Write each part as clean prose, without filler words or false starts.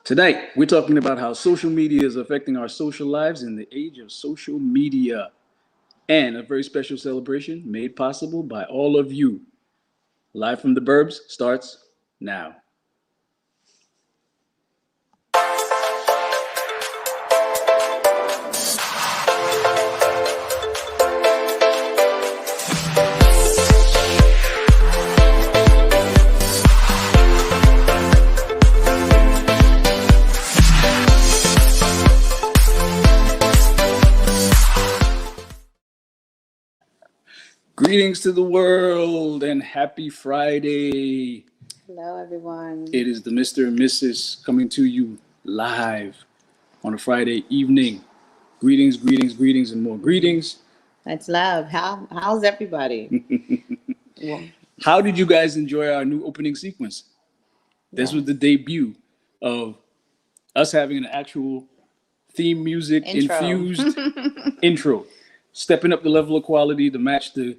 Tonight, we're talking about how social media is affecting our social lives in the age of social media, and a very special celebration made possible by all of you. Live from the Burbs starts now. Greetings to the world and happy Friday. Hello, everyone. It is the Mr. and Mrs. coming to you live on a Friday evening. Greetings, greetings, greetings, and more greetings. That's love. How's everybody? Well, How did you guys enjoy our new opening sequence? This was the debut of us having an actual theme music infused intro, stepping up the level of quality to match the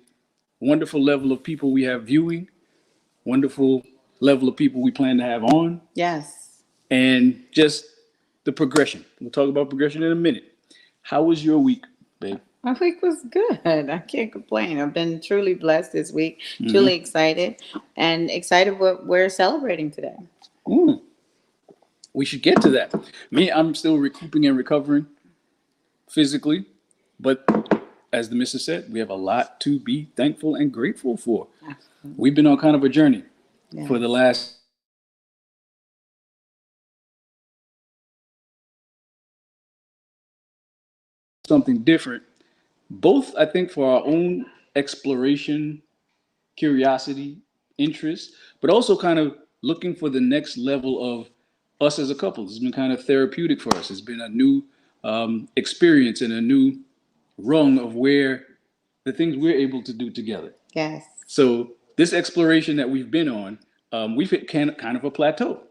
wonderful level of people we have viewing, wonderful level of people we plan to have on. Yes. And just the progression. We'll talk about progression in a minute. How was your week, babe? My week was good. I can't complain. I've been truly blessed this week, truly excited, and excited what we're celebrating today. We should get to that. I'm still recouping and recovering physically, but as the missus said, we have a lot to be thankful and grateful for. Absolutely. We've been on kind of a journey for the last something different, both I think for our own exploration, curiosity, interest, but also kind of looking for the next level of us as a couple. It's been kind of therapeutic for us. It's been a new experience and a new rung of where the things we're able to do together. Yes. So this exploration that we've been on, we've hit kind of a plateau.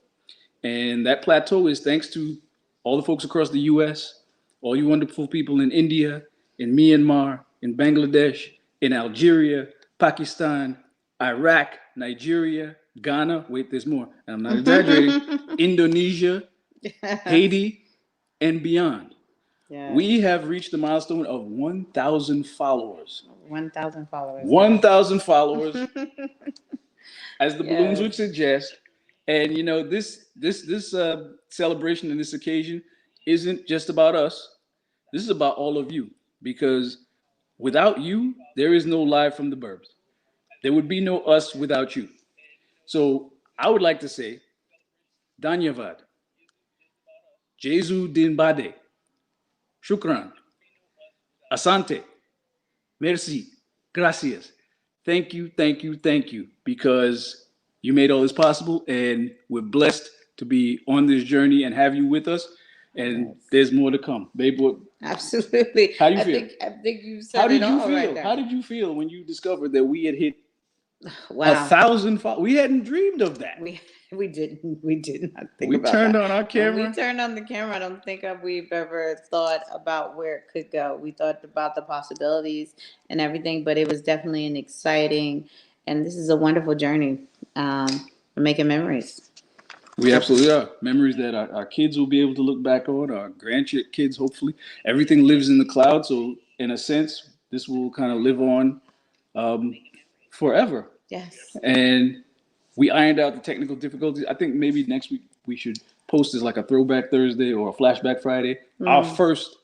And that plateau is thanks to all the folks across the U.S., all you wonderful people in India, in Myanmar, in Bangladesh, in Algeria, Pakistan, Iraq, Nigeria, Ghana, wait, there's more, and I'm not exaggerating, Indonesia, Haiti, and beyond. Yes. We have reached the milestone of 1,000 followers. 1,000 followers. 1,000 followers, as the balloons would suggest. And you know, this celebration and this occasion isn't just about us. This is about all of you, because without you, there is no live from the Burbs. There would be no us without you. So I would like to say, Danyavad, Jesu Din Bade, Shukran, Asante, Merci, Gracias. Thank you, thank you, thank you, because you made all this possible, and we're blessed to be on this journey and have you with us. And there's more to come, babe. Absolutely. How do you feel? I think you said it all right there. How did you feel when you discovered that we had hit 1,000 followers? We hadn't dreamed of that. We did not think about that. We turned on our camera. When we turned on the camera, I don't think we've ever thought about where it could go. We thought about the possibilities and everything, but it was definitely an exciting, and this is a wonderful journey. We're making memories. We absolutely are. Memories that our kids will be able to look back on, our grandkids, hopefully. Everything lives in the cloud, so in a sense, this will kind of live on forever. Yes. And we ironed out the technical difficulties. I think maybe next week we should post as like a throwback Thursday or a flashback Friday. Our first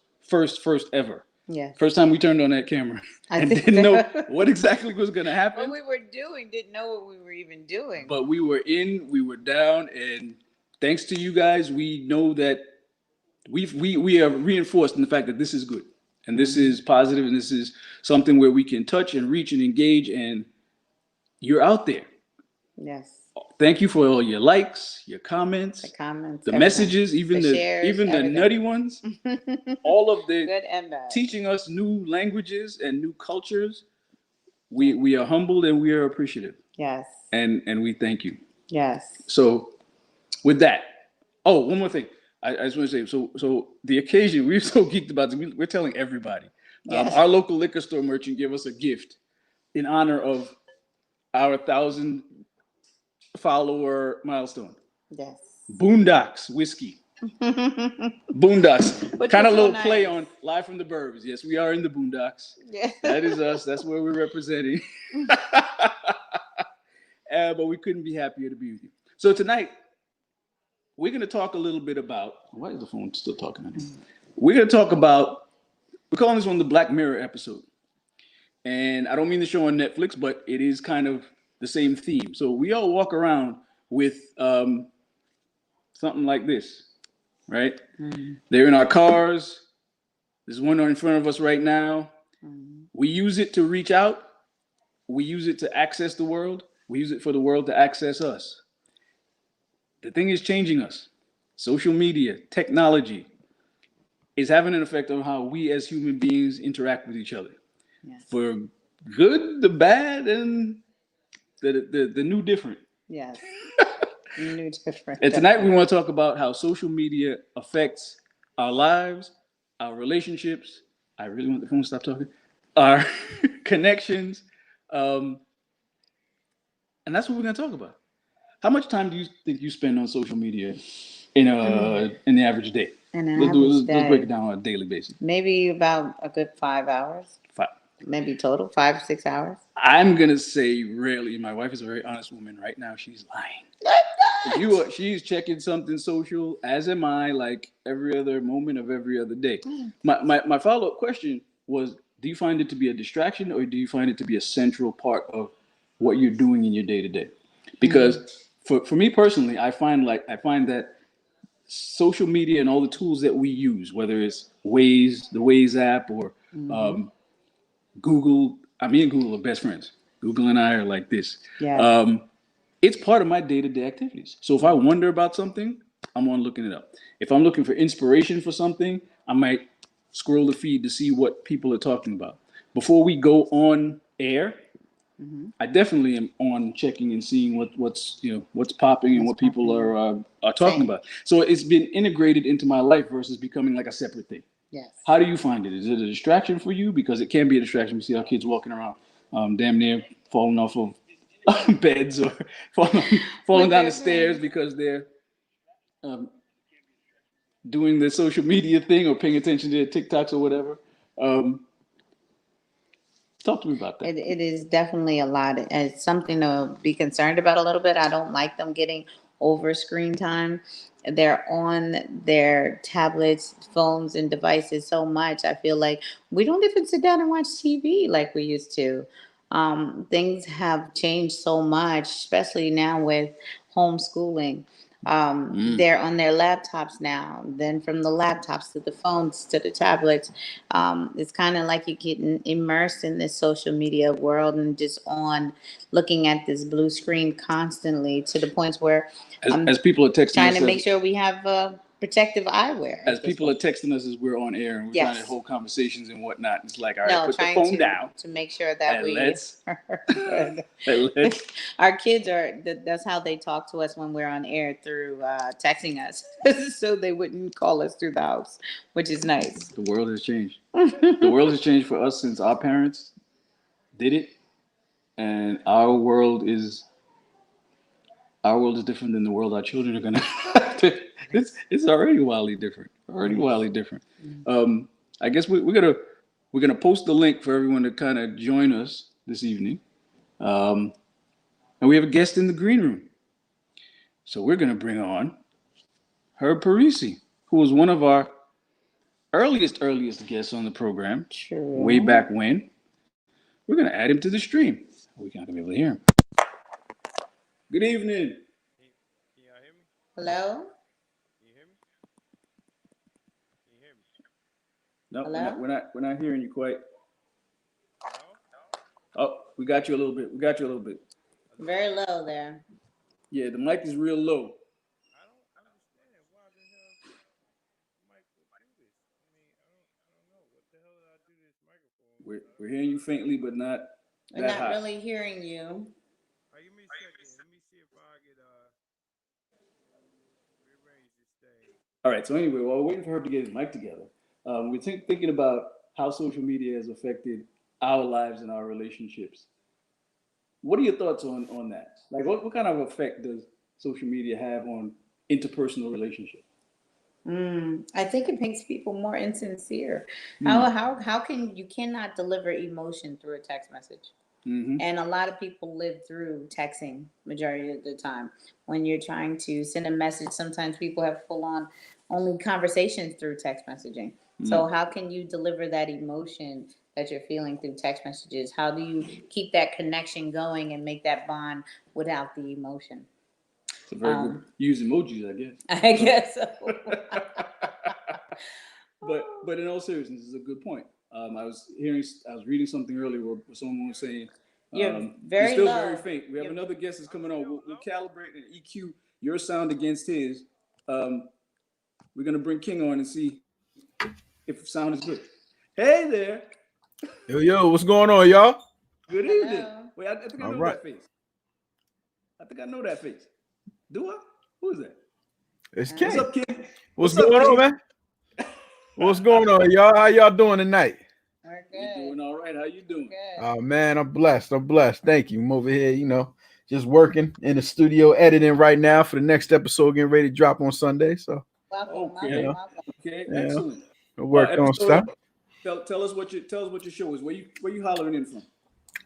ever. Yeah. First time we turned on that camera and didn't know what exactly was going to happen. What we were doing, didn't know what we were even doing. But we were in, we were down, and thanks to you guys, we know that we are reinforced in the fact that this is good, and this is positive, and this is something where we can touch and reach and engage, and you're out there. Yes. Thank you for all your likes, your comments, the messages, even the shares, even the nutty ones, all of the good and bad. Teaching us new languages and new cultures. We are humbled and we are appreciative. Yes. And we thank you. Yes. So with that, one more thing. I just want to say, so the occasion, we're so geeked about this, we're telling everybody. Yes. Our local liquor store merchant gave us a gift in honor of our 1,000 follower milestone. Yes. Boondocks whiskey. Boondocks. Which Kind was of so little play nice. on Live from the Burbs. Yes, we are in the Boondocks. Yeah. That is us. That's where we're representing. But we couldn't be happier to be with you. So tonight, we're going to talk a little bit about. Why is the phone still talking? We're going to talk about. We're calling this one the Black Mirror episode. And I don't mean the show on Netflix, but it is kind of the same theme. So we all walk around with something like this, right? They're in our cars. There's one in front of us right now. We use it to reach out. We use it to access the world. We use it for the world to access us. The thing is changing us. Social media, technology is having an effect on how we as human beings interact with each other. Yes. For good, the bad, and the new different. Yes. New different. And tonight we want to talk about how social media affects our lives, our relationships. I really want the phone to stop talking. Our connections, and that's what we're going to talk about. How much time do you think you spend on social media in the average day? And an Let's break it down on a daily basis. Maybe about a good 5 hours. Five. Maybe total 5-6 hours. I'm gonna say rarely. My wife is a very honest woman. Right now, she's lying. She's checking something social, as am I, like every other moment of every other day. My follow up question was: do you find it to be a distraction, or do you find it to be a central part of what you're doing in your day to day? Because for me personally, I find that social media and all the tools that we use, whether it's Waze, the Waze app, or Google. Me and Google are best friends. Google and I are like this. Yeah. It's part of my day-to-day activities. So if I wonder about something, I'm on looking it up. If I'm looking for inspiration for something, I might scroll the feed to see what people are talking about. Before we go on air, I definitely am on checking and seeing what's popping and what people are talking about. So it's been integrated into my life versus becoming like a separate thing. Yes. How do you find it? Is it a distraction for you? Because it can be a distraction. We see our kids walking around, damn near falling off of beds or falling down the stairs because they're um, doing the social media thing or paying attention to their TikToks or whatever. Um, Talk to me about that. It is definitely a lot. It's something to be concerned about a little bit. I don't like them getting over screen time. They're on their tablets, phones, and devices so much. I feel like we don't even sit down and watch TV like we used to. Things have changed so much, especially now with homeschooling. They're on their laptops now. Then from the laptops to the phones to the tablets, it's kind of like you're getting immersed in this social media world and just on looking at this blue screen constantly to the points where I'm As people are texting trying us, to make sure we have protective eyewear. as people are texting us as we're on air and we're trying to Yes. hold conversations and whatnot, it's like, all right, No, put the trying phone down to make sure that and we let's are good. let's. Our kids are that's how they talk to us when we're on air through texting us, so they wouldn't call us through the house, which is nice. The world has changed. The world has changed for us since our parents did it, and our world is different than the world our children are gonna. It's already wildly different. Already wildly different. I guess we're gonna post the link for everyone to kind of join us this evening, and we have a guest in the green room. So we're gonna bring on Herb Parisi, who was one of our earliest guests on the program way True. back when. We're gonna add him to the stream. We're not gonna be able to hear him. Good evening. Can y'all hear me? Hello. Can you hear me? Can you hear me? No, we're not. Hello. We're not hearing you quite. No? Oh, we got you a little bit. We got you a little bit. Hello? Very low there. Yeah, the mic is real low. I don't understand why the hell Mike would do this. I don't know. What the hell did I do to this microphone? We're hearing you faintly, but not We're that not high. really hearing you. Give me a second. Let me see if I get rearrange this thing. All right. So anyway, while we're waiting for her to get his mic together, we're thinking about how social media has affected our lives and our relationships. What are your thoughts on that? Like, what kind of effect does social media have on interpersonal relationships? I think it makes people more insincere. Hmm. How can you cannot deliver emotion through a text message? Hmm. And a lot of people live through texting majority of the time. When you're trying to send a message, sometimes people have full on only conversations through text messaging. So Hmm. how can you deliver that emotion that you're feeling through text messages? How do you keep that connection going and make that bond without the emotion? It's a very good Um, use emojis, I guess. I guess so. But in all seriousness, this is a good point. I was reading something earlier where someone was saying, You're you're very still very low. faint. We have You're another guest that's coming on. We'll Hello? calibrate and EQ your sound against his. Um, we're gonna bring King on and see if sound is good. Hey there. Yo, what's going on, y'all? Good evening. hello. Wait, I think I All know right, that face. I think I know that face. Do I? Who is that? it's What's King. up, King? What's What's up, going on, King? man? What's going on, y'all? How y'all doing tonight? We're We're good. doing all right. How you doing? Good. Oh man, I'm blessed. I'm blessed. Thank you. I'm over here, just working in the studio, editing right now for the next episode, getting ready to drop on Sunday. So, Welcome, you welcome, Okay. know, welcome. Okay. you know, Excellent. I worked on Episode. stuff. Tell us what your show is. Where you hollering in from?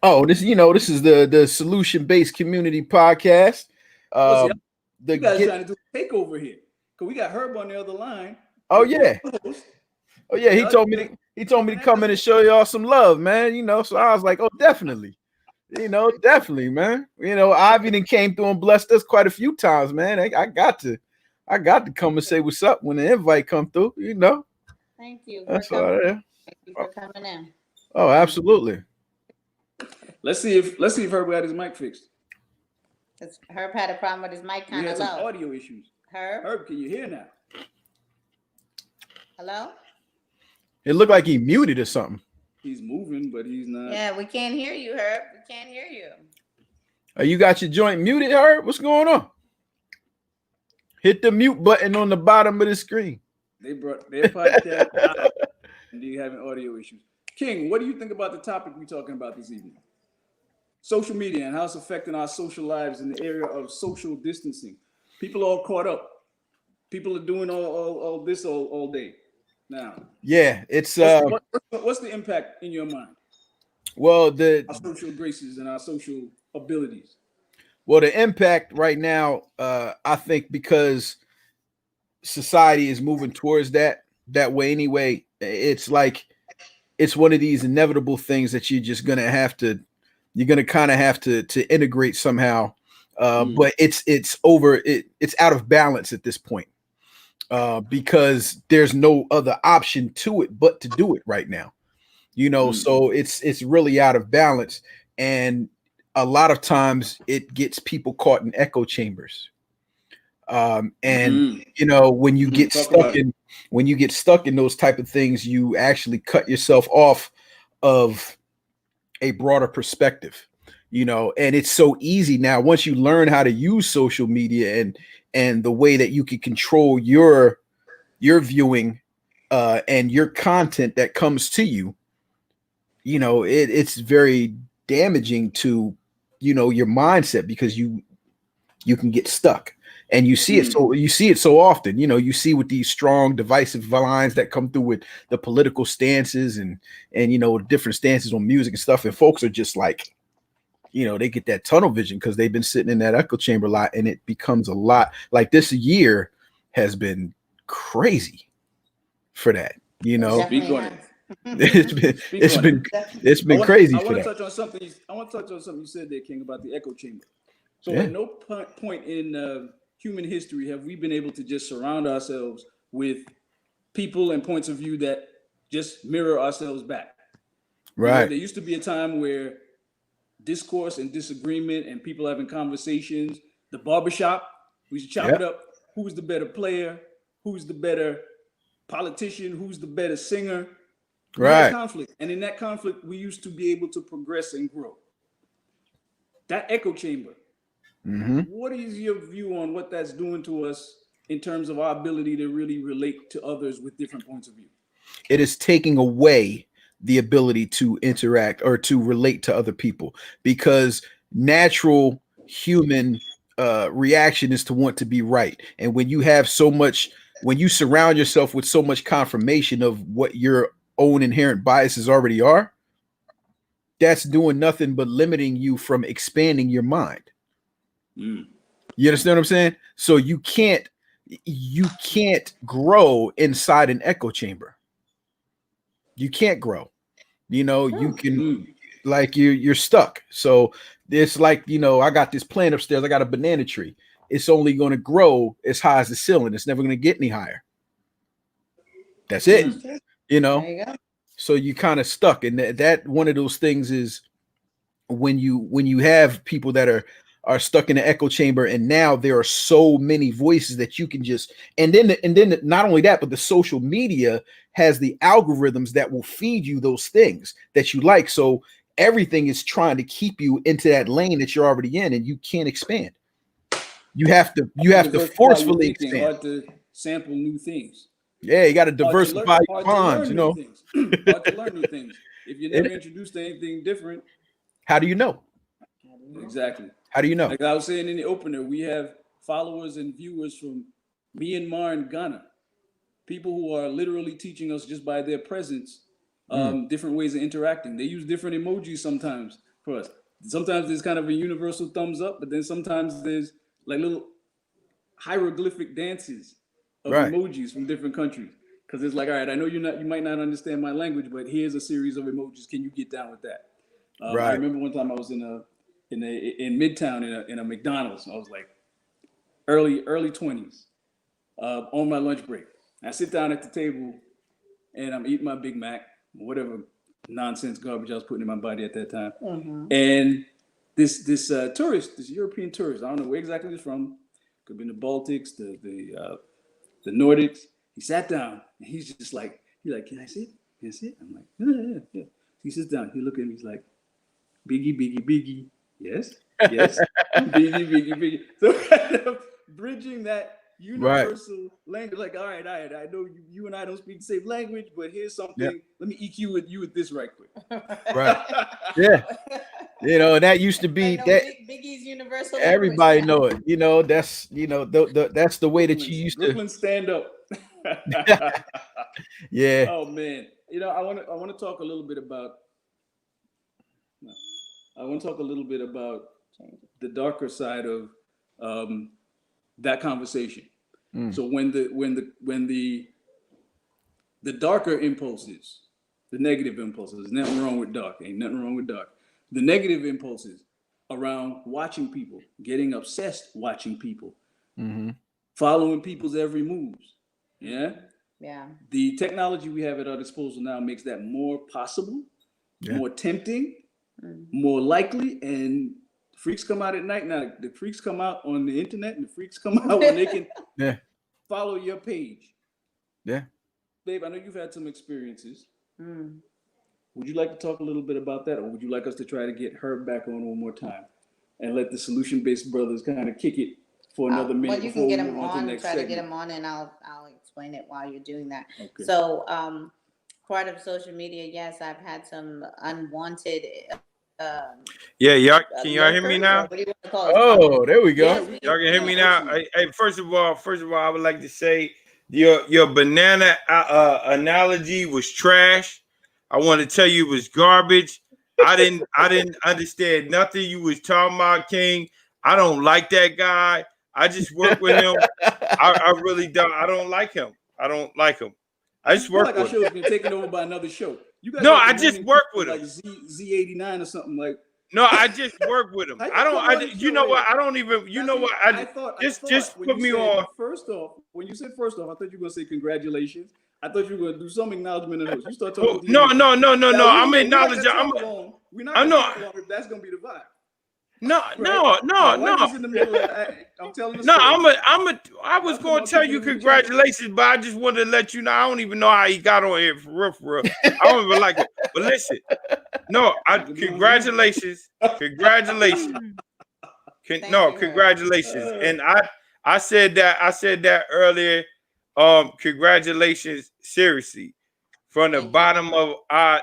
Oh, this is the solution based community podcast. Oh, see, Um, the you guys get. trying to do a takeover here? Cause we got Herb on the other line, Oh your yeah, co-host. oh yeah. He Y'all told me to. He told me coming to at come us. in and show y'all some love, man. So I was like, oh, definitely. Definitely, man. Ivy done came through and blessed us quite a few times, man. I got to come and say what's up when the invite come through. Thank you for That's all. coming. Yeah. Thank you for coming in. Oh, absolutely. Let's see if Herb got his mic fixed. Herb had a problem with his mic We kind had of some low. audio issues. Herb, Herb, can you hear now? hello? It looked like he muted or something. He's moving, but he's not. Yeah, we can't hear you, Herb. We can't hear you. You got your joint muted, Herb? What's going on? Hit the mute button on the bottom of the screen. They brought their podcast out, and they're having audio issues. King, what do you think about the topic we're talking about this evening? Social media and how it's affecting our social lives in the area of social distancing. People are all caught up. People are doing all this all day now. Yeah, it's What's the impact in your mind? well Our social graces and our social abilities. the impact right now, I think because society is moving towards that way anyway. It's like it's one of these inevitable things that you're gonna kind of have to integrate somehow. But it's out of balance at this point because there's no other option to it but to do it right now. So it's really out of balance, and a lot of times it gets people caught in echo chambers. And when you get Talk about it. when you get stuck in those type of things, you actually cut yourself off of a broader perspective. And it's so easy now once you learn how to use social media and the way that you can control your viewing and your content that comes to you. It's very damaging to your mindset because you can get stuck. And you see it so often. You see with these strong divisive lines that come through with the political stances and different stances on music and stuff, and folks are just like, they get that tunnel vision because they've been sitting in that echo chamber a lot, and it becomes a lot. Like this year has been crazy for that. It Speak definitely on has. it. it's been Speak it's on it. been it's been crazy I for want to that. touch on something. I want to touch on something you said there, King, about the echo chamber. So Yeah. at no point in human history have we been able to just surround ourselves with people and points of view that just mirror ourselves back. Right. There used to be a time where discourse and disagreement and people having conversations, the barbershop, we should chop Yeah. it up. Who's the better player? Who's the better politician? Who's the better singer? We had Right. conflict. And in that conflict, we used to be able to progress and grow. That echo chamber, Mm-hmm. what is your view on what that's doing to us in terms of our ability to really relate to others with different points of view? It is taking away the ability to interact or to relate to other people because natural human reaction is to want to be right. And when you have so much when you surround yourself with so much confirmation of what your own inherent biases already are, that's doing nothing but limiting you from expanding your mind. Mm. You understand what I'm saying? So you can't grow inside an echo chamber. You can't grow. You can Mm. like you're stuck. So it's like, I got this plant upstairs. I got a banana tree. It's only going to grow as high as the ceiling. It's never going to get any higher. That's it. Mm. There You know. you go. So you kind of stuck, and that one of those things is when you have people that are stuck in the echo chamber, and now there are so many voices that you can just, and then not only that, but the social media has the algorithms that will feed you those things that you like. So everything is trying to keep you into that lane that you're already in, and you can't expand. You have to Diversify your forcefully thinking, expand. hard to sample new things. Yeah, you got to diversify your Hard to bonds. learn new things. Hard to learn new things. If you're never introduced to anything different, How do you know? exactly. How do you know? Like I was saying in the opener, we have followers and viewers from Myanmar and Ghana. People who are literally teaching us just by their presence, different ways of interacting. They use different emojis sometimes for us. Sometimes there's kind of a universal thumbs up, but then sometimes there's like little hieroglyphic dances of Right. emojis from different countries. Because it's like, all right, I know you might not understand my language, but here's a series of emojis. Can you get down with that? I Right. remember one time I was in Midtown in a McDonald's. I was like early 20s on my lunch break. I sit down at the table and I'm eating my Big Mac, whatever nonsense garbage I was putting in my body at that time. And this tourist, this European tourist, I don't know where exactly he's from. Could be in the Baltics, the Nordics. He sat down and he's just like, can I sit? Can I sit? I'm like, yeah. He sits down. He look at me. He's like, Biggie, Biggie, Biggie. Yes. Biggie, Biggie, Biggie. So kind of bridging that universal language. Like, all right. I know you and I don't speak the same language, but here's something. Yep. Let me EQ with you with this right quick. Right. Yeah. And that used to be that Biggie's universal. everybody know it. That's that's the way that you used Brooklyn stand up. to. Yeah. Oh man. I want to talk a little bit about the darker side of that conversation. So when the darker impulses, the negative impulses, there's nothing wrong with dark. Ain't nothing wrong with dark. The negative impulses around watching people, getting obsessed watching people, following people's every moves. Yeah. Yeah. The technology we have at our disposal now makes that more possible, more tempting, more likely, and freaks come out at night. Now the freaks come out on the internet, and the freaks come out when they can follow your page. Yeah. Babe, I know you've had some experiences. Would you like to talk a little bit about that, or would you like us to try to get Herb back on one more time and let the solution-based brothers kind of kick it for another minute? Well, you can get him on, try to get him on, and I'll explain it while you're doing that. Okay. So, part of social media, yes, I've had some unwanted. Yeah, y'all, can y'all hear me now? What do you want to call it? Oh, there we go. Yes, Y'all can hear me now. Hey, first of all, I would like to say your banana analogy was trash. I want to tell you it was garbage. I didn't understand nothing you was talking about, King. I don't like that guy. I just work with him. I really don't. I don't like him. I just work like with our show's been taken over by another show. You guys No, like I just work with him. like Z89 or something like. No, I just work with him. You know what? I don't even. You know what? Just put me on. First off, when you said first off, I thought you were gonna say congratulations. I thought you were gonna do some acknowledgement of those. You start talking. No. I'm acknowledging. We're not gonna talk long if that's gonna be the vibe. No. In the middle of I'm telling the story. I was going to tell you congratulations, but I just wanted to let you know. I don't even know how he got on here for real. I don't even like it. But listen, congratulations. Congratulations. And I said that earlier. Congratulations, seriously. From the bottom of my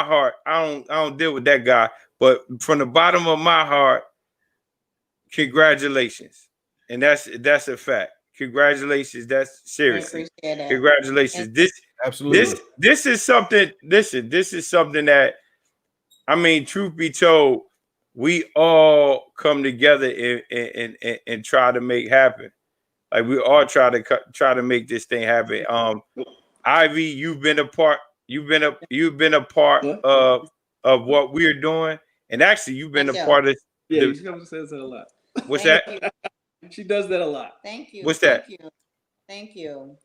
heart. I don't deal with that guy. But from the bottom of my heart, congratulations. And that's a fact. congratulations. That's I seriously. appreciate it. Congratulations. And Absolutely. This is something. Listen, this is something that, I mean, truth be told, we all come together and try to make happen. Like we all try to make this thing happen. Ivy, you've been a part. You've been a part What? of what we're doing, and actually, you've been thank a you. part of Yeah, the. she comes and says that a lot. What's Thank that? you. She does that a lot. Thank you. What's that? Thank you. Thank you.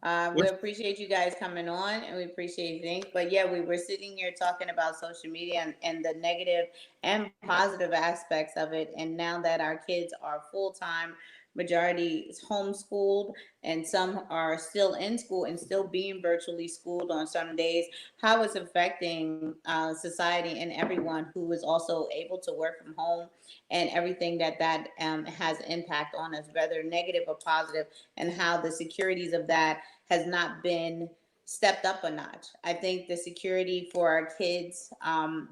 We What's appreciate you guys coming on, and we appreciate things. But yeah, we were sitting here talking about social media and the negative and positive aspects of it. And now that our kids are full time, majority is homeschooled, and some are still in school and still being virtually schooled on some days, how it's affecting society and everyone who is also able to work from home, and everything that has impact on us, whether negative or positive, and how the securities of that has not been stepped up a notch. I think the security for our kids,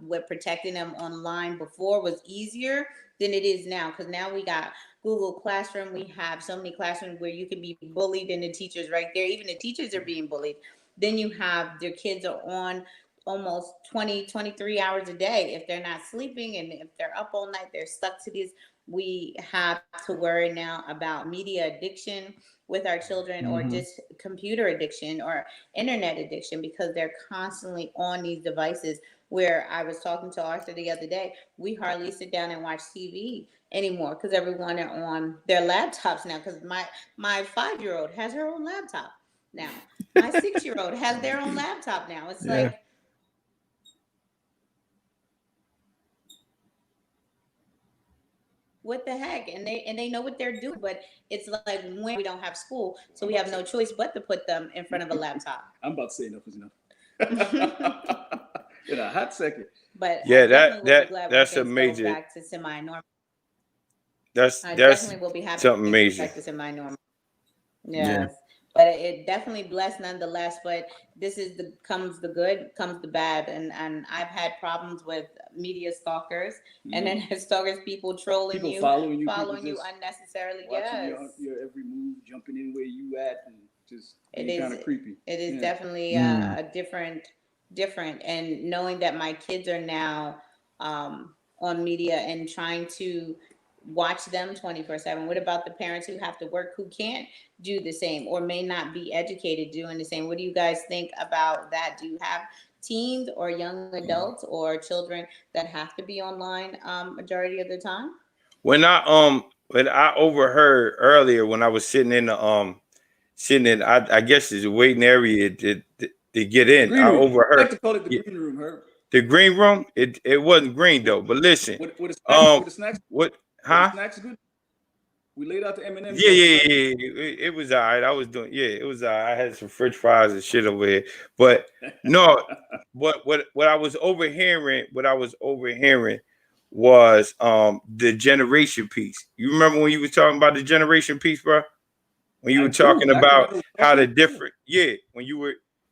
with protecting them online before, was easier than it is now, because now we got Google Classroom. We have so many classrooms where you can be bullied and the teachers right there. Even the teachers are being bullied. Then you have their kids are on almost 20, 23 hours a day. If they're not sleeping and if they're up all night, they're stuck to these. We have to worry now about media addiction with our children, or Mhm. just computer addiction or internet addiction, because they're constantly on these devices. Where I was talking to Arthur the other day, we hardly sit down and watch TV anymore because everyone are on their laptops now. Because my 5 year old has her own laptop now. My 6 year old has their own laptop now. It's Yeah. like, what the heck? And they know what they're doing, but it's like, when we don't have school, so we have no choice but to put them in front of a laptop. I'm about to say enough is enough. In a hot second. But I yeah, definitely will be glad when that's a things go major. back to semi-normal. I That's definitely will be happy something when things go major. back to semi-normal. Yeah. Yes. But it definitely blessed nonetheless. But this is the comes the good, comes the bad. And I've had problems with media stalkers, and then stalkers, people trolling People you, following you, people following you just unnecessarily. watching Yes. your every move, jumping in where you at, and just It being kind is of creepy. it is Yeah. definitely Mm. a different, and knowing that my kids are now on media and trying to watch them 24/7. What about the parents who have to work, who can't do the same or may not be educated doing the same? What do you guys think about that? Do you have teens or young adults or children that have to be online majority of the time? When I overheard earlier when I was sitting in the sitting in, I guess it's a waiting area to get The in. green I room. I overheard like to call it the green room, Herb. the green room. It wasn't green though. But listen, What the snacks? um, What the snacks? what? What the Huh? snacks good? We laid out the M and M's. Yeah, All the yeah, snacks. yeah. It was all right. I was doing. Yeah, it was all right. I had some French fries and shit over here. But no, what I was overhearing, was the generation piece. You remember when you were talking about the generation piece, bro? When you I were do. talking Dr. about Mel was how the talking. different, yeah, when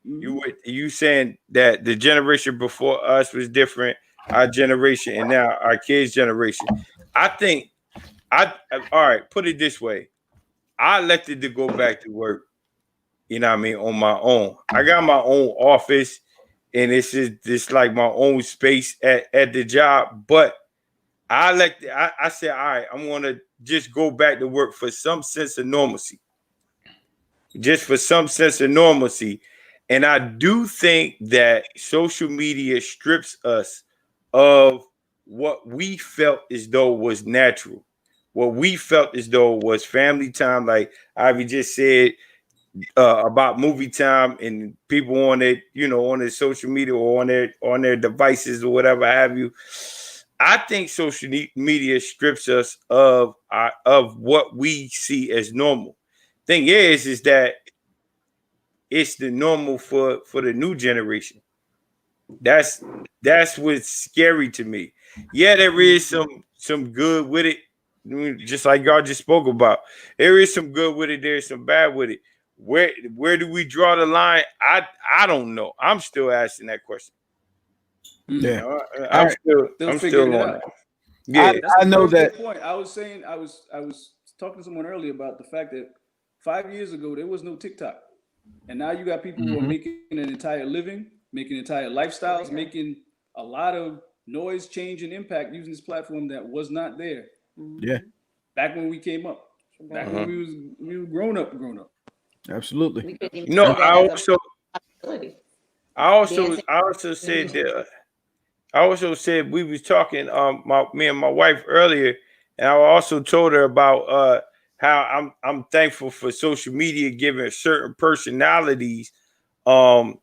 Mm-hmm. you saying that the generation before us was different, our generation, and now our kids' generation. I think all right, put it this way. I elected to go back to work, you know what I mean, on my own. I got my own office, and it's just like my own space at the job. But I said, all right, I'm gonna just go back to work for some sense of normalcy. Just for some sense of normalcy. And I do think that social media strips us of what we felt as though was natural, what we felt as though was family time, like Ivy just said, about movie time and people on it, on their social media or on their devices or whatever have you. I think social media strips us of what we see as normal. Thing is that it's the normal for the new generation. That's that's what's scary to me. Yeah, there is some good with it, just like y'all just spoke about. There is some good with it. There's some bad with it. Where do we draw the line? I don't know. I'm still asking that question. Mm. Yeah. I'm I still Still I'm figuring still it on out. that. I Yeah. That's I a know very that. good point. I was saying I was talking to someone earlier about the fact that 5 years ago, there was no TikTok. And now you got people who are making an entire living, making entire lifestyles, making a lot of noise, change, and impact using this platform that was not there Yeah, back when we came up. Back when we were grown up. absolutely. We couldn't even You know, see that as a possibility. I also Dancing. I also said that I also said we was talking me and my wife earlier, and I also told her about how I'm thankful for social media giving certain personalities a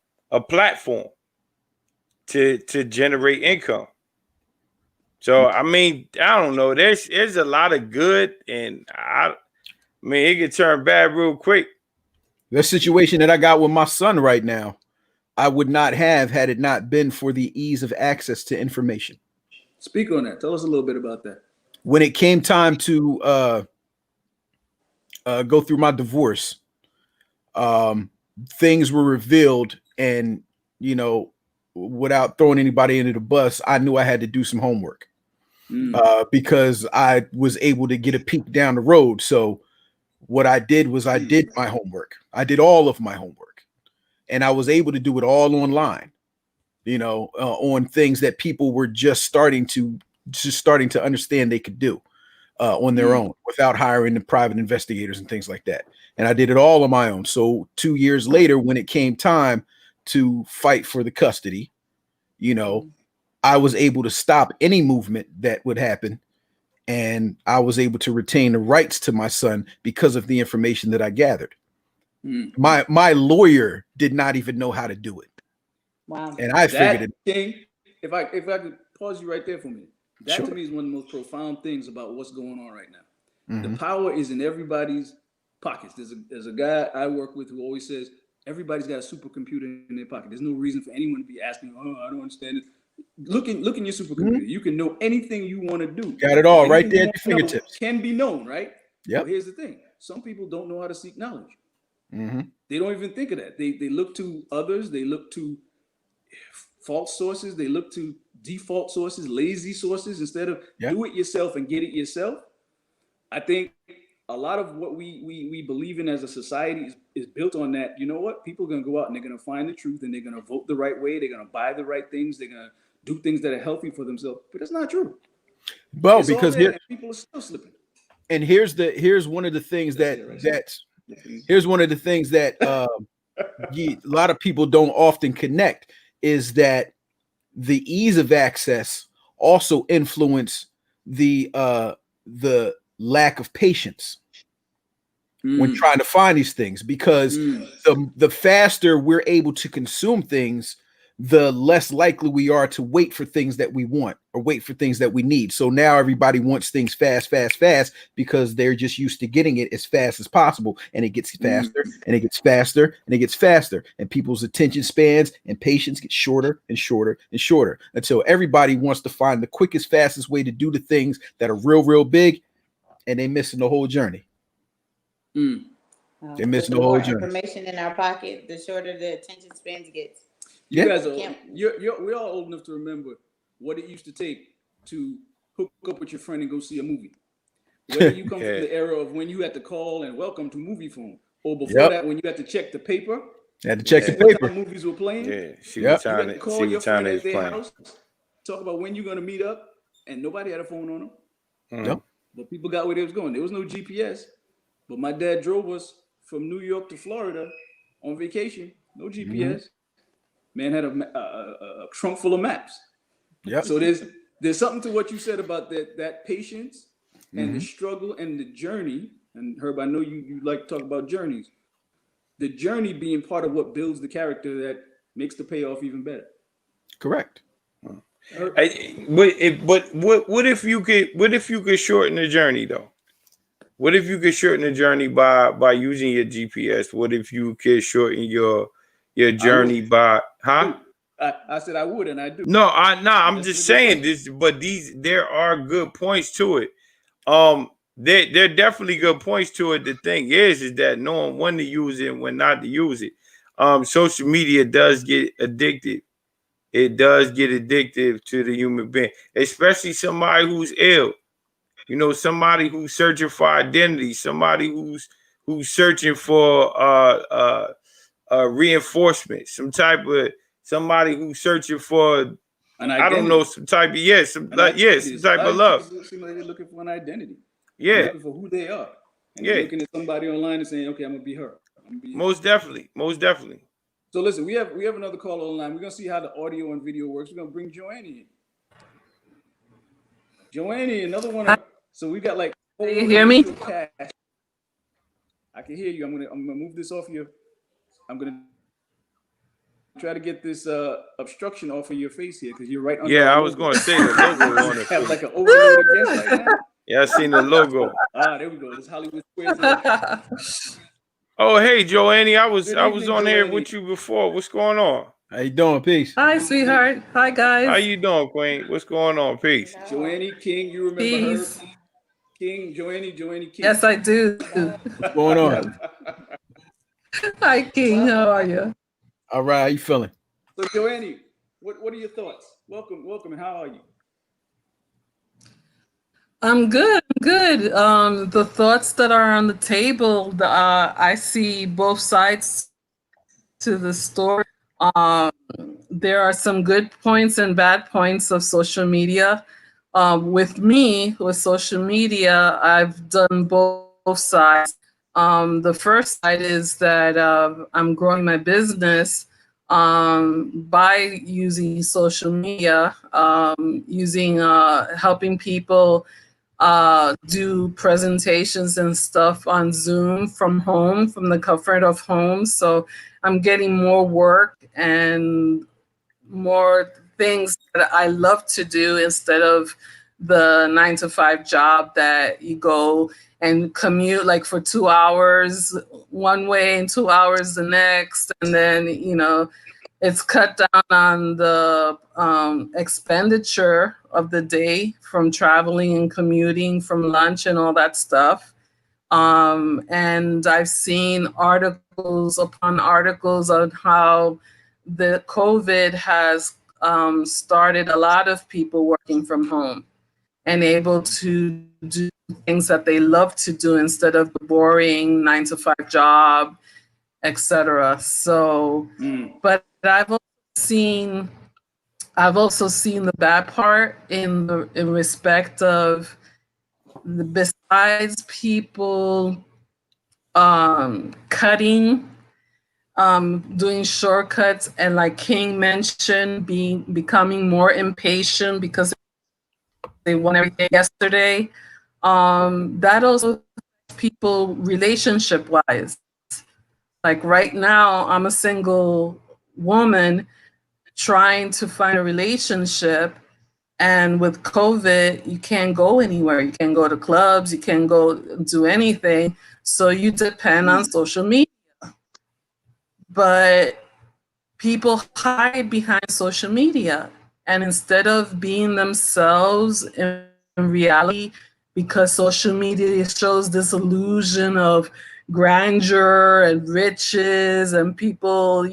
platform to generate income. So I mean, I don't know. There's a lot of good, and I mean it could turn bad real quick. The situation that I got with my son right now, I would not have had it not been for the ease of access to information. Speak on that. Tell us a little bit about that. When it came time to go through my divorce, things were revealed, and you know, without throwing anybody into the bus, I knew I had to do some homework because I was able to get a peek down the road. So what I did was I did my homework. I did all of my homework, and I was able to do it all online. You know, on things that people were just starting to understand they could do on their own without hiring the private investigators and things like that. And I did it all on my own. So 2 years later, when it came time to fight for the custody, you know, I was able to stop any movement that would happen. And I was able to retain the rights to my son because of the information that I gathered. My lawyer did not even know how to do it. Wow. And I figured it. King, if I could pause you right there for me, that to me is one of the most profound things about what's going on right now. The power is in everybody's pockets. There's a guy I work with who always says everybody's got a supercomputer in their pocket. There's no reason for anyone to be asking, "Oh, I don't understand it." Look in your supercomputer. You can know anything you want to do. Got it all right Anything there you at your wanna know fingertips. can be known, right? Yep. But here's the thing: some people don't know how to seek knowledge. Mm-hmm. They don't even think of that. They look to others. They look to false sources. They look to default sources, lazy sources, instead of do it yourself and get it yourself. I think a lot of what we believe in as a society is built on that. You know what? People are going to go out and they're going to find the truth, and they're going to vote the right way. They're going to buy the right things. They're going to do things that are healthy for themselves. But that's not true. Well, It's because all there, here, and people are still slipping. and here's one of the things here's one of the things that a lot of people don't often connect is that the ease of access also influence the lack of patience when trying to find these things, because the faster we're able to consume things, the less likely we are to wait for things that we want or wait for things that we need. So now everybody wants things fast because they're just used to getting it as fast as possible, and it gets faster and it gets faster and it gets faster, and people's attention spans and patience get shorter and shorter and shorter until everybody wants to find the quickest, fastest way to do the things that are real big, and they're missing the whole journey. They're missing the whole journey. The more information in our pocket, the shorter the attention spans gets. You guys are we're all old enough to remember what it used to take to hook up with your friend and go see a movie. Whether you come from the era of when you had to call and welcome to movie phone, or before that when you had to check the paper. Had to check the paper. What movies were playing. Yeah, she was trying to call your friend at their house, talk about when you're gonna meet up, and nobody had a phone on them. Yep. But people got where they was going. There was no GPS. But my dad drove us from New York to Florida on vacation. No GPS. Man had a trunk full of maps. Yep. So there's something to what you said about that patience and the struggle and the journey. And Herb, I know you like to talk about journeys. The journey being part of what builds the character that makes the payoff even better. Correct. But what if you could shorten the journey though? What if you could shorten the journey by using your GPS? What if you could shorten your journey by I said I would, and I do. I'm just saying this, but there are good points to it. There are definitely good points to it. The thing is that knowing when to use it and when not to use it. Social media does get addicted. It does get addictive to the human being, especially somebody who's ill. You know, somebody who's searching for identity, somebody who's who's searching for reinforcement, somebody who's searching for, An I don't know, identity. some type of some An identity. some A type lot of of love. people seem like they're looking for an identity. They're Yeah, looking for who they are. And they're yeah, looking at somebody online and saying, okay, I'm gonna be her. I'm gonna be him. most definitely, most definitely. So listen, we have another caller online. We're gonna see how the audio and video works. We're gonna bring Joanne in. Joanne, another one Hi, of, so we got like can you whole hear me? initial cast. I can hear you. I'm gonna move this off your. I'm gonna try to get this obstruction off of your face here because you're right under Yeah, our I was logo. going to say the logo on the Have face. like an overload against right now. Yeah, I seen the logo. Ah, there we go. This Hollywood Squares here. Oh, hey, Joanne, Good I was evening, on here Joanne. with you before. What's going on? How you doing? Peace. Hi, sweetheart. Hi, How guys. you doing, Queen? What's going on? Peace. Joanne King, you remember her? Peace. King, Joanne King. Yes, I do. What's going on? Hi, King. How are you? All right, how you feeling? So Joanne, what are your thoughts? Welcome, and how are you? I'm good. I'm good. The thoughts that are on the table, I see both sides to the story. Um, there are some good points and bad points of social media. With me, with social media, I've done both sides. The first side is that I'm growing my business by using social media, using helping people do presentations and stuff on Zoom from home, from the comfort of home. So I'm getting more work and more things that I love to do instead of the 9 to 5 job that you go and commute like for 2 hours one way and 2 hours the next. And then, it's cut down on the expenditure of the day from traveling and commuting, from lunch and all that stuff. And I've seen articles upon articles on how the COVID has started a lot of people working from home and able to do things that they love to do instead of the boring 9 to 5 job, etc. So, but I've also seen the bad part in respect of besides people cutting, doing shortcuts, and like King mentioned, becoming more impatient because they want everything yesterday. That also affects people relationship wise. Like right now, I'm a single woman trying to find a relationship. And with COVID, you can't go anywhere. You can't go to clubs. You can't go do anything. So you depend on social media. But people hide behind social media. And instead of being themselves in reality, because social media shows this illusion of grandeur and riches and people,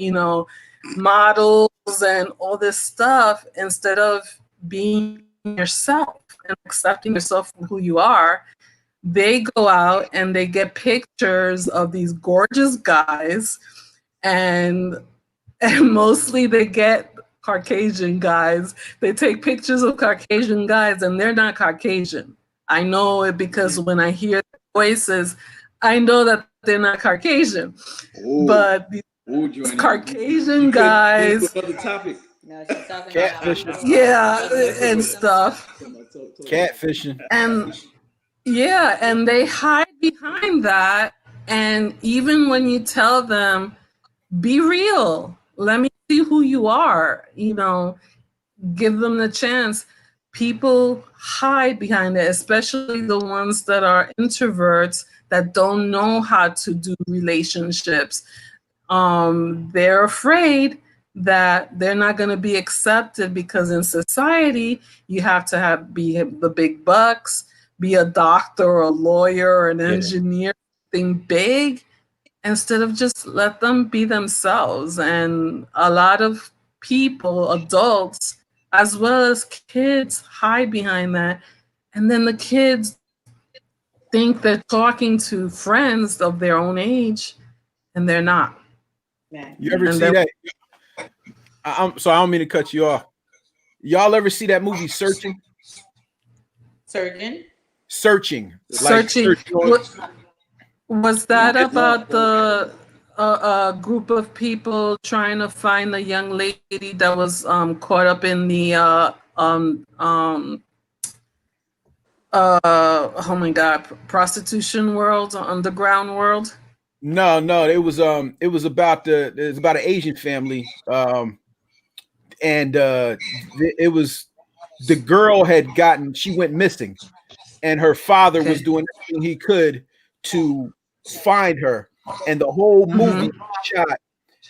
models and all this stuff, instead of being yourself and accepting yourself for who you are, they go out and they get pictures of these gorgeous guys, and mostly they get Caucasian guys. They take pictures of Caucasian guys and they're not Caucasian. I know it because when I hear their voices, I know that they're not Caucasian. But these Caucasian guys, Another topic. No, she's talking Catfishing. about yeah, and stuff. Catfishing. And yeah, and they hide behind that. And even when you tell them, be real, let me see who you are, give them the chance. People hide behind it, especially the ones that are introverts that don't know how to do relationships. They're afraid that they're not going to be accepted because in society you have to be the big bucks, be a doctor or a lawyer or an engineer, thing big, instead of just let them be themselves. And a lot of people, adults as well as kids, hide behind that. And then the kids, think they're talking to friends of their own age, and they're not. You ever And see then- that? I'm sorry, I don't mean to cut you off. Y'all ever see that movie Searching? Surgeon. Searching. Searching. Was that about the group of people trying to find a young lady that was caught up in the oh my god, prostitution world, underground world? No, it was about an Asian family, and it was the girl she went missing, and her father was doing everything he could to find her, and the whole movie shot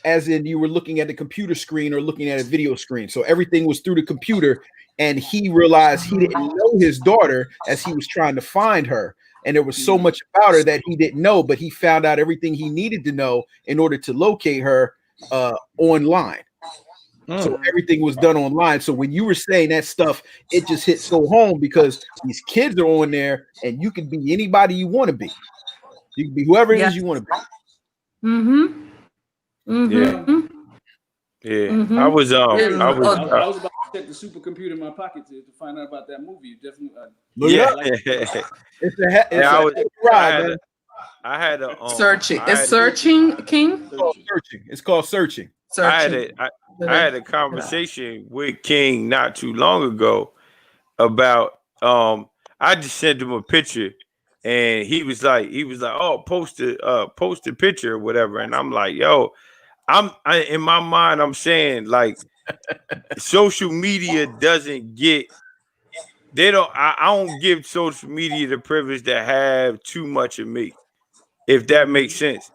as in you were looking at the computer screen or looking at a video screen, so everything was through the computer, and he realized he didn't know his daughter as he was trying to find her. And there was so much about her that he didn't know, but he found out everything he needed to know in order to locate her online. So everything was done online. So when you were saying that stuff, it just hit so home because these kids are on there, and you can be anybody you want to be. You can be whoever it is you want to be. Yeah. I was I was about to check the supercomputer in my pocket to find out about that movie. Definitely. Look it up. I had a Searching. It's Searching, King? It's called Searching. I had a conversation with King not too long ago about I just sent him a picture, and he was like, oh, post a picture or whatever. And I'm like, yo, in my mind, I'm saying like social media doesn't get, I don't give social media the privilege to have too much of me, if that makes sense.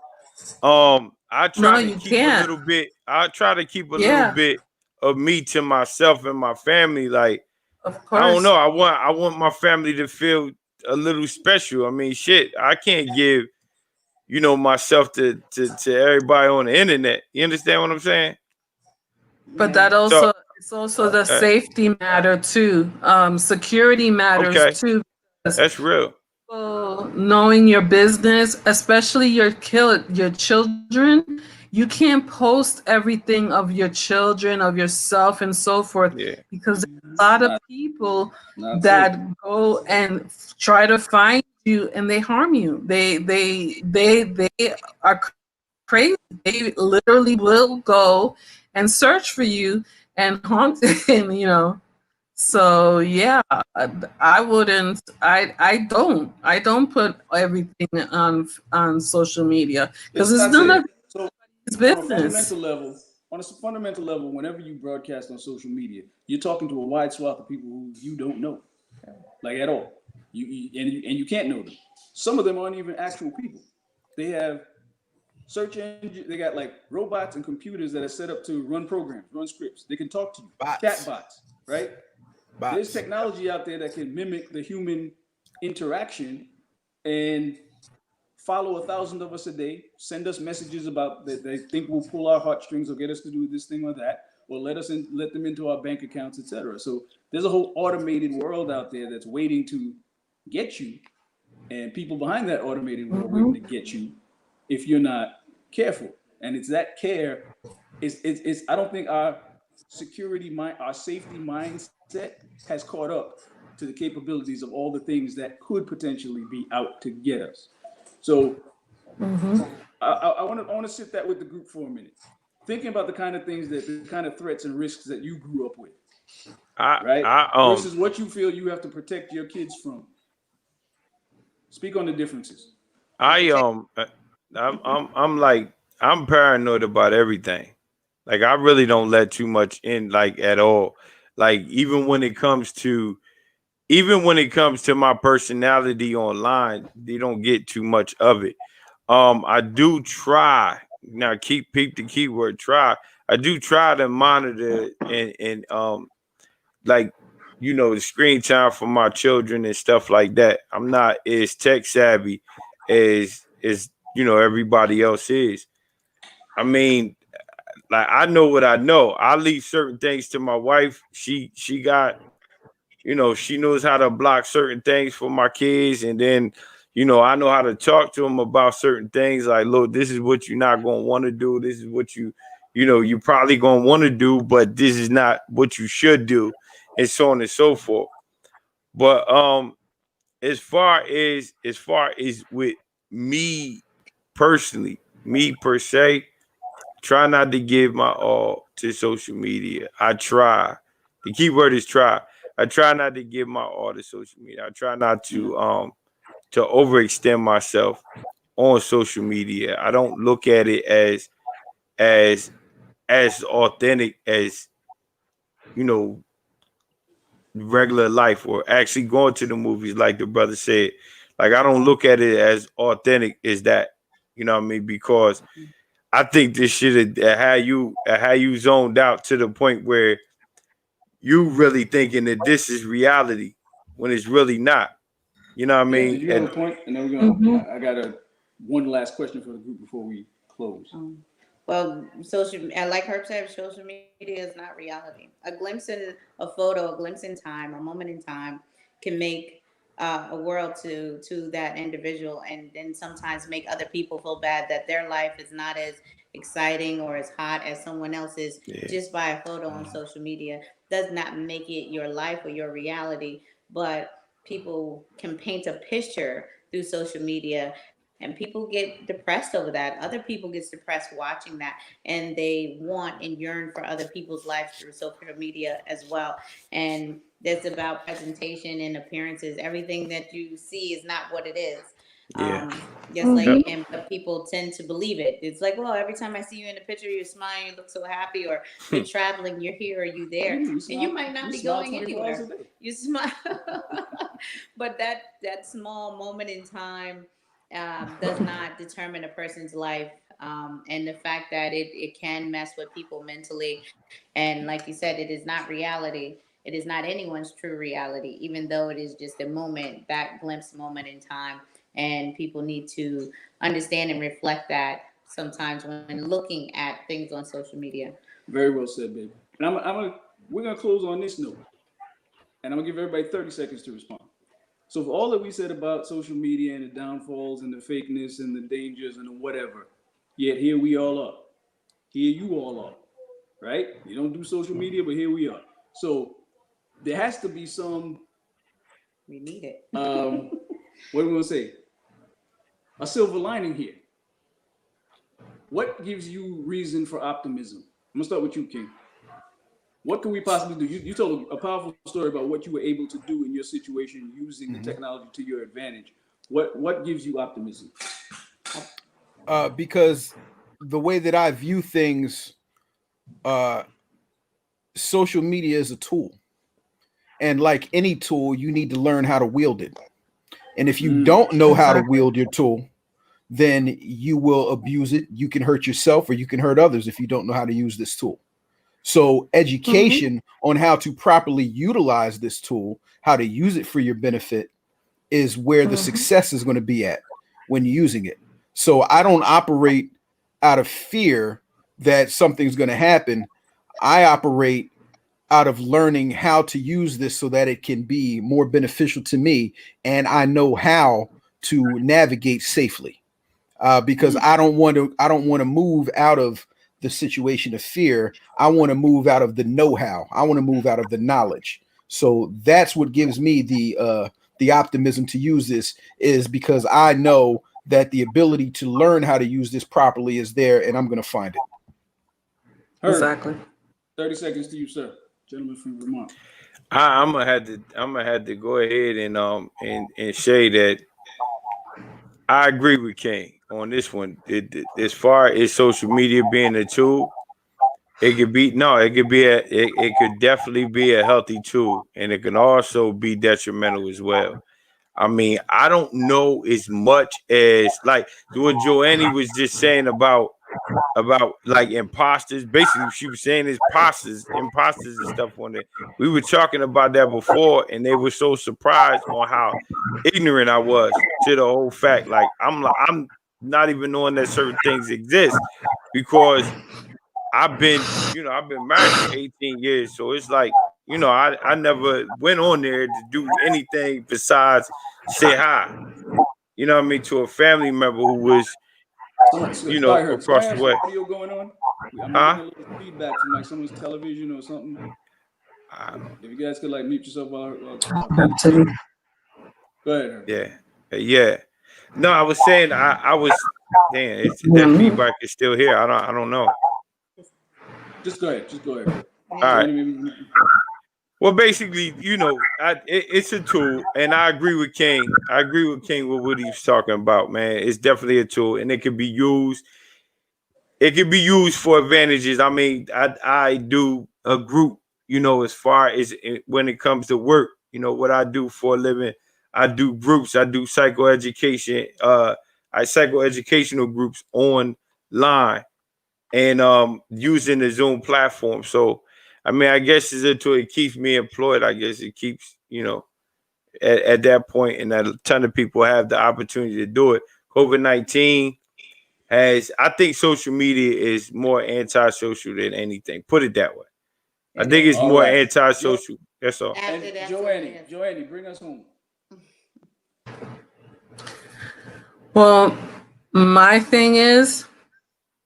I try to keep a little bit. I try to keep a little bit of me to myself and my family. Like, of course. I don't know. I want my family to feel a little special. I mean, shit, I can't give, myself to everybody on the internet. You understand what I'm saying? But that also, it's also the safety matter too. Security matters too. That's real. Knowing your business, especially your children, you can't post everything of your children, of yourself, and so forth, because there's a lot of people that go and try to find you and they harm you. They are crazy. They literally will go and search for you and haunt and So yeah, I wouldn't. I don't put everything on social media because it's none of it's business. On a fundamental level, whenever you broadcast on social media, you're talking to a wide swath of people who you don't know, like at all. You can't know them. Some of them aren't even actual people. They have search engine. They got like robots and computers that are set up to run programs, run scripts. They can talk to you. Chat bots, right? There's technology out there that can mimic the human interaction and follow 1,000 of us a day, send us messages about that they think will pull our heartstrings or get us to do this thing or that, or let them into our bank accounts, etc. So there's a whole automated world out there that's waiting to get you, and people behind that automated world waiting to get you if you're not careful. And it's that care. It's I don't think our safety mindset has caught up to the capabilities of all the things that could potentially be out to get us. So I want to sit that with the group for a minute, thinking about the kind of things the kind of threats and risks that you grew up with, right? Versus what you feel you have to protect your kids from. Speak on the differences. I'm paranoid about everything. Like, I really don't let too much in, like, at all. Like, even when it comes to my personality online, they don't get too much of it. I do try. Now, peep the keyword try. I do try to monitor and like, the screen time for my children and stuff like that. I'm not as tech savvy as everybody else is. I mean, like, I know what I know. I leave certain things to my wife. She got, she knows how to block certain things for my kids, and then I know how to talk to them about certain things. Like, look, this is what you're not going to want to do. This is what you probably going to want to do, but this is not what you should do, and so on and so forth. But as far as with me personally, me per se, try not to give my all to social media. I try. The key word is try. I try not to give my all to social media. I try not to overextend myself on social media. I don't look at it as as authentic as you know regular life or actually going to the movies, like the brother said. Like, I don't look at it as authentic as that. You know what I mean? Because I think this shit had you zoned out to the point where you really thinking that this is reality when it's really not. You know what I Yeah, mean? did you have a And point? And then we're Mhm. gonna. I got one last question for the group before we close. Well, like Herb said, social media is not reality. A glimpse in a photo, a glimpse in time, a moment in time, can make a world to that individual, and then sometimes make other people feel bad that their life is not as exciting or as hot as someone else's yeah, just by a photo on social media. Does not make it your life or your reality, but people can paint a picture through social media, and people get depressed over that. Other people get depressed watching that, and they want and yearn for other people's lives through social media as well. And that's about presentation and appearances. Everything that you see is not what it is. yeah, Just yep, like, and but people tend to believe it. It's like, well, every time I see you in a picture, you're smiling, you look so happy, or you're traveling, you're here, or you Oh, there, you and you smile. might not You be smile going 24 hours a anywhere. day. You smile, but that small moment in time does not determine a person's life. And the fact that it can mess with people mentally. And like you said, it is not reality. It is not anyone's true reality, even though it is just a moment, that glimpse moment in time. And people need to understand and reflect that sometimes when looking at things on social media. Very well said, baby. And we're gonna close on this note, and I'm gonna give everybody 30 seconds to respond. So for all that we said about social media and the downfalls and the fakeness and the dangers and the whatever, yet here we all are. Here you all are, right? You don't do social media, but here we are. So there has to be some, We need it. what are we gonna say? A silver lining here. What gives you reason for optimism? I'm gonna start with you, King. What can we possibly do? You told a powerful story about what you were able to do in your situation using the Mhm. technology to your advantage. What gives you optimism? Because the way that I view things, uh, social media is a tool. And like any tool, you need to learn how to wield it. And if you Mm. don't know how to Exactly. wield your tool, then you will abuse it. You can hurt yourself or you can hurt others if you don't know how to use this tool. So, Mhm. education on how to properly utilize this tool, how to use it for your benefit, is where the Mhm. success is going to be at when you're using it. So, I don't operate out of fear that something's going to happen. I operate out of learning how to use this so that it can be more beneficial to me and I know how to navigate safely. Because Mm. I don't want to move out of the situation of fear. I want to move out of the know-how. I want to move out of the knowledge. So that's what gives me the optimism to use this, is because I know that the ability to learn how to use this properly is there and I'm going to find it. Herb, Exactly. 30 seconds to you, sir. Gentlemen from Vermont. I'm gonna have to go ahead and say that I agree with King on this one. As far as social media being a tool, it could be no, it could be it could definitely be a healthy tool, and it can also be detrimental as well. I mean, I don't know as much as like what Joanne was just saying about like imposters. Basically, she was saying imposters and stuff on there. We were talking about that before, and they were so surprised on how ignorant I was to the whole fact. Like I'm not even knowing that certain things exist because I've been married for 18 years, so it's like, I never went on there to do anything besides say hi. you know what I mean, to a family member who was, you know, Sorry, Herb. Somebody across the have way. some audio going on? I'm getting Huh? a little feedback from like someone's television or something. If you guys could like mute yourself while Ken's speaking. Go ahead, Herb. Yeah. Yeah. No, I was saying I was damn, that feedback is still here. I don't know. Just go ahead. Just go ahead. All right. Maybe. Well, basically, you know, it's a tool, and I agree with King. I agree with King with what he's talking about, man. It's definitely a tool, and it can be used. It can be used for advantages. I mean, I do a group, you know, as far as when it comes to work, you know, what I do for a living. I do groups. I do psychoeducation. I psychoeducational groups online and using the Zoom platform. So, I mean, I guess it's until it keeps me employed. I guess it keeps, you know, at that point, and that a ton of people have the opportunity to do it. COVID-19 I think social media is more antisocial than anything. Put it that way. I think it's All more right. antisocial. That's all. And Joanne, bring us home. Well, my thing is,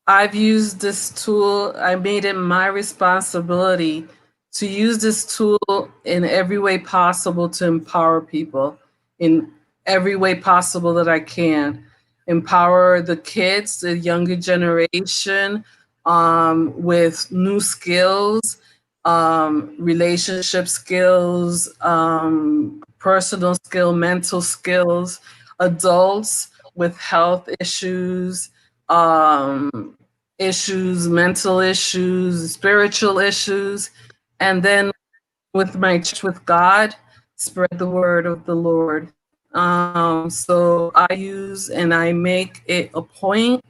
I've used this tool, I made it my responsibility to use this tool in every way possible to empower people in every way possible that I can. Empower the kids, the younger generation, with new skills, relationship skills, personal skill, mental skills, adults with health issues, mental issues, spiritual issues, and then with my church with God, spread the word of the Lord. So I use and I make it a point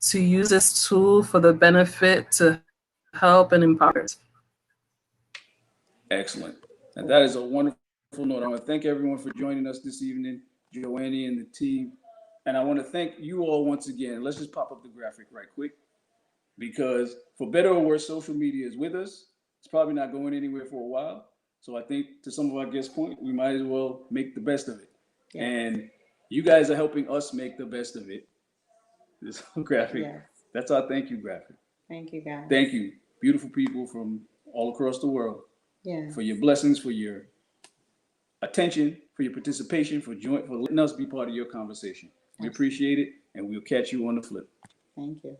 to use this tool for the benefit to help and empower. Excellent. And that is a wonderful note. I want to thank everyone for joining us this evening, Joanne and the team. And I want to thank you all once again. Let's just pop up the graphic right quick, because for better or worse, social media is with us. It's probably not going anywhere for a while. So I think to some of our guests' point, we might as well make the best of it. Yes. And you guys are helping us make the best of it. This graphic. Yes. That's our thank you graphic. Thank you, guys. Thank you, beautiful people from all across the world. Yeah. For your blessings, for your attention, for your participation, for letting us be part of your conversation. We appreciate it, and we'll catch you on the flip. Thank you.